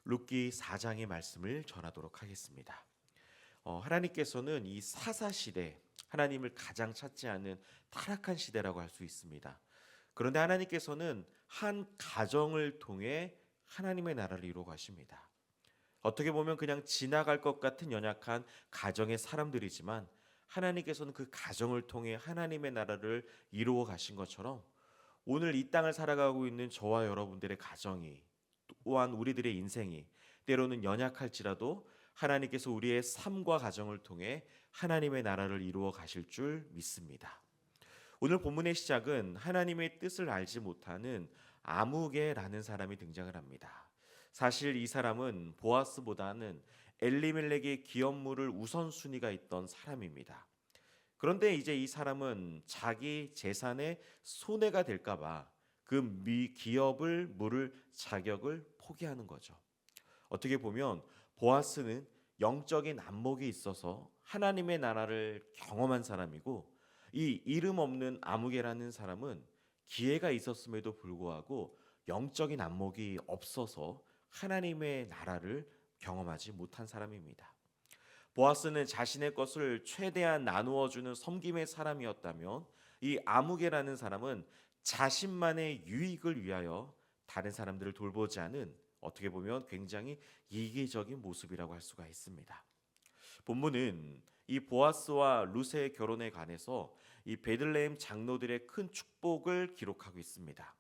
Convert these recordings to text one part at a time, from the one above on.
룻기 4장의 말씀을 전하도록 하겠습니다. 하나님께서는 이 사사시대, 하나님을 가장 찾지 않은 타락한 시대라고 할 수 있습니다. 그런데 하나님께서는 한 가정을 통해 하나님의 나라를 이루어 가십니다. 어떻게 보면 그냥 지나갈 것 같은 연약한 가정의 사람들이지만 하나님께서는 그 가정을 통해 하나님의 나라를 이루어 가신 것처럼 오늘 이 땅을 살아가고 있는 저와 여러분들의 가정이, 또한 우리들의 인생이 때로는 연약할지라도 하나님께서 우리의 삶과 가정을 통해 하나님의 나라를 이루어 가실 줄 믿습니다. 오늘 본문의 시작은 하나님의 뜻을 알지 못하는 아무개라는 사람이 등장을 합니다. 사실 이 사람은 보아스보다는 엘리멜렉의 기업물을 우선순위가 있던 사람입니다. 그런데 이제 이 사람은 자기 재산에 손해가 될까봐 그 기업을 물을 자격을 포기하는 거죠. 어떻게 보면 보아스는 영적인 안목이 있어서 하나님의 나라를 경험한 사람이고, 이 이름 없는 아무개라는 사람은 기회가 있었음에도 불구하고 영적인 안목이 없어서 하나님의 나라를 경험하지 못한 사람입니다. 보아스는 자신의 것을 최대한 나누어 주는 섬김의 사람이었다면, 이 아무개라는 사람은 자신만의 유익을 위하여 다른 사람들을 돌보지 않은, 어떻게 보면 굉장히 이기적인 모습이라고 할 수가 있습니다. 본문은 이 보아스와 룻의 결혼에 관해서 이 베들레헴 장로들의 큰 축복을 기록하고 있습니다.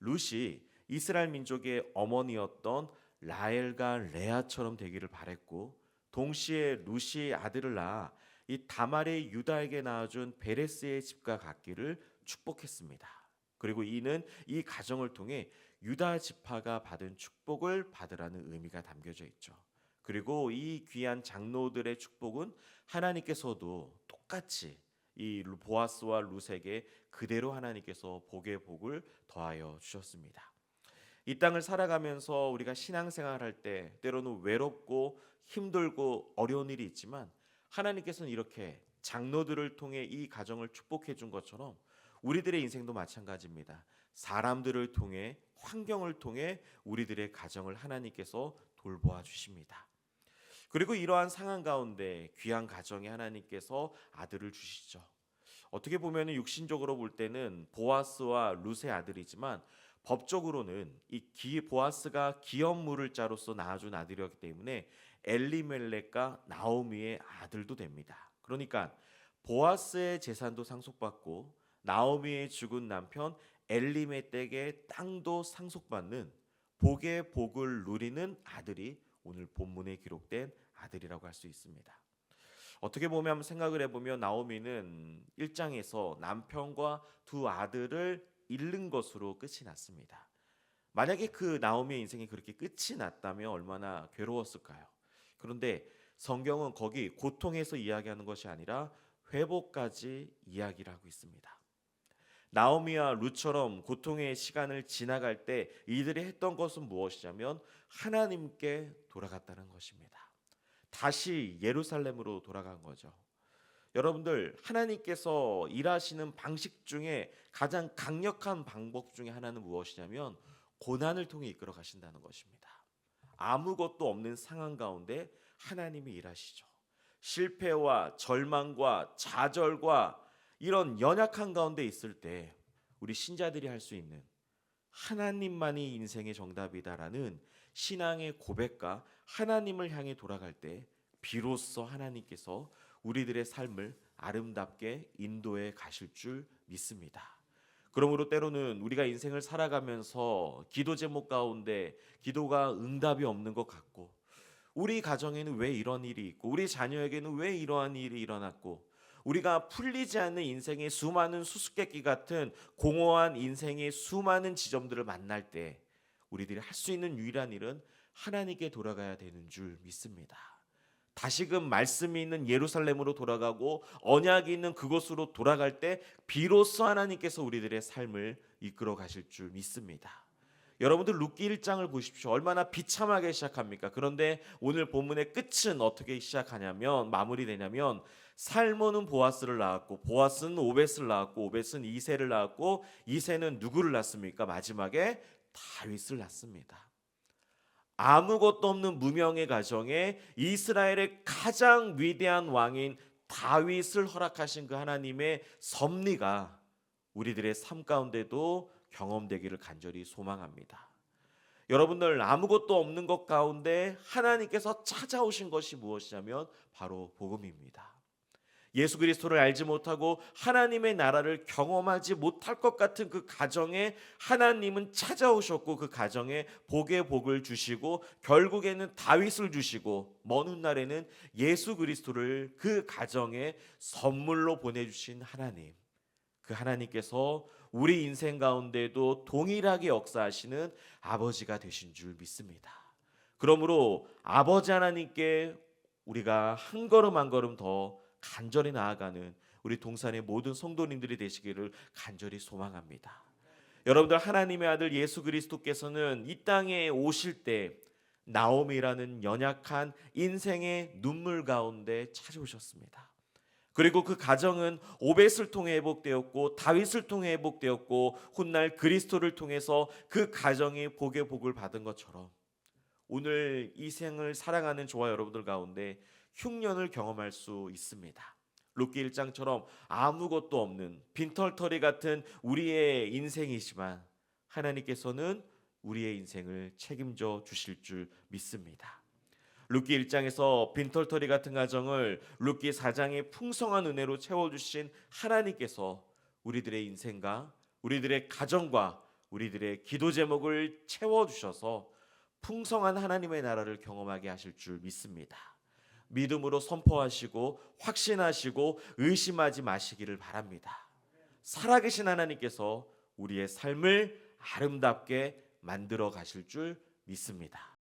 룻이 이스라엘 민족의 어머니였던 라헬과 레아처럼 되기를 바랬고, 동시에 룻이 아들을 낳아 이 다말의 유다에게 낳아준 베레스의 집과 같기를 축복했습니다. 그리고 이는 이 가정을 통해 유다 지파가 받은 축복을 받으라는 의미가 담겨져 있죠. 그리고 이 귀한 장로들의 축복은 하나님께서도 똑같이 이 보아스와 룻에게 그대로 하나님께서 복의 복을 더하여 주셨습니다. 이 땅을 살아가면서 우리가 신앙생활할 때 때로는 외롭고 힘들고 어려운 일이 있지만, 하나님께서는 이렇게 장로들을 통해 이 가정을 축복해 준 것처럼 우리들의 인생도 마찬가지입니다. 사람들을 통해, 환경을 통해 우리들의 가정을 하나님께서 돌보아 주십니다. 그리고 이러한 상황 가운데 귀한 가정에 하나님께서 아들을 주시죠. 어떻게 보면 육신적으로 볼 때는 보아스와 룻의 아들이지만, 법적으로는 이 보아스가 기업물을 자로서 낳아준 아들이었기 때문에 엘리멜렉과 나오미의 아들도 됩니다. 그러니까 보아스의 재산도 상속받고 나오미의 죽은 남편 엘리멜렉의 땅도 상속받는 복의 복을 누리는 아들이 오늘 본문에 기록된 아들이라고 할 수 있습니다. 어떻게 보면 한번 생각을 해보면 나오미는 1장에서 남편과 두 아들을 잃는 것으로 끝이 났습니다. 만약에 그 나오미의 인생이 그렇게 끝이 났다면 얼마나 괴로웠을까요? 그런데 성경은 거기 고통에서 이야기하는 것이 아니라 회복까지 이야기를 하고 있습니다. 나오미와 룻처럼 고통의 시간을 지나갈 때 이들이 했던 것은 무엇이냐면 하나님께 돌아갔다는 것입니다. 다시 예루살렘으로 돌아간 거죠. 여러분들, 하나님께서 일하시는 방식 중에 가장 강력한 방법 중에 하나는 무엇이냐면 고난을 통해 이끌어 가신다는 것입니다. 아무것도 없는 상황 가운데 하나님이 일하시죠. 실패와 절망과 좌절과 이런 연약한 가운데 있을 때 우리 신자들이 할 수 있는, 하나님만이 인생의 정답이다라는 신앙의 고백과 하나님을 향해 돌아갈 때 비로소 하나님께서 우리들의 삶을 아름답게 인도해 가실 줄 믿습니다. 그러므로 때로는 우리가 인생을 살아가면서 기도 제목 가운데 기도가 응답이 없는 것 같고, 우리 가정에는 왜 이런 일이 있고, 우리 자녀에게는 왜 이러한 일이 일어났고, 우리가 풀리지 않는 인생의 수많은 수수께끼 같은 공허한 인생의 수많은 지점들을 만날 때 우리들이 할 수 있는 유일한 일은 하나님께 돌아가야 되는 줄 믿습니다. 다시금 말씀이 있는 예루살렘으로 돌아가고 언약이 있는 그곳으로 돌아갈 때 비로소 하나님께서 우리들의 삶을 이끌어 가실 줄 믿습니다. 여러분들 룻기 1장을 보십시오. 얼마나 비참하게 시작합니까? 그런데 오늘 본문의 끝은 어떻게 시작하냐면, 마무리되냐면, 살몬은 보아스를 낳았고, 보아스는 오벳을 낳았고, 오벳은 이새를 낳았고, 이새는 누구를 낳습니까? 마지막에 다윗을 낳습니다. 아무것도 없는 무명의 가정에 이스라엘의 가장 위대한 왕인 다윗을 허락하신 그 하나님의 섭리가 우리들의 삶 가운데도 경험되기를 간절히 소망합니다. 여러분들, 아무것도 없는 것 가운데 하나님께서 찾아오신 것이 무엇이냐면 바로 복음입니다. 예수 그리스도를 알지 못하고 하나님의 나라를 경험하지 못할 것 같은 그 가정에 하나님은 찾아오셨고, 그 가정에 복의 복을 주시고, 결국에는 다윗을 주시고, 먼 훗날에는 예수 그리스도를 그 가정에 선물로 보내주신 하나님, 그 하나님께서 우리 인생 가운데도 동일하게 역사하시는 아버지가 되신 줄 믿습니다. 그러므로 아버지 하나님께 우리가 한 걸음 한 걸음 더 간절히 나아가는 우리 동산의 모든 성도님들이 되시기를 간절히 소망합니다. 여러분들, 하나님의 아들 예수 그리스도께서는 이 땅에 오실 때 나오미라는 연약한 인생의 눈물 가운데 찾아오셨습니다. 그리고 그 가정은 오벳을 통해 회복되었고, 다윗을 통해 회복되었고, 훗날 그리스도를 통해서 그 가정이 복의 복을 받은 것처럼 오늘 이 생을 살아가는 저와 여러분들 가운데 흉년을 경험할 수 있습니다. 룻기 1장처럼 아무것도 없는 빈털터리 같은 우리의 인생이지만 하나님께서는 우리의 인생을 책임져 주실 줄 믿습니다. 룻기 1장에서 빈털터리 같은 가정을 룻기 4장의 풍성한 은혜로 채워주신 하나님께서 우리들의 인생과 우리들의 가정과 우리들의 기도 제목을 채워주셔서 풍성한 하나님의 나라를 경험하게 하실 줄 믿습니다. 믿음으로 선포하시고 확신하시고 의심하지 마시기를 바랍니다. 살아계신 하나님께서 우리의 삶을 아름답게 만들어 가실 줄 믿습니다.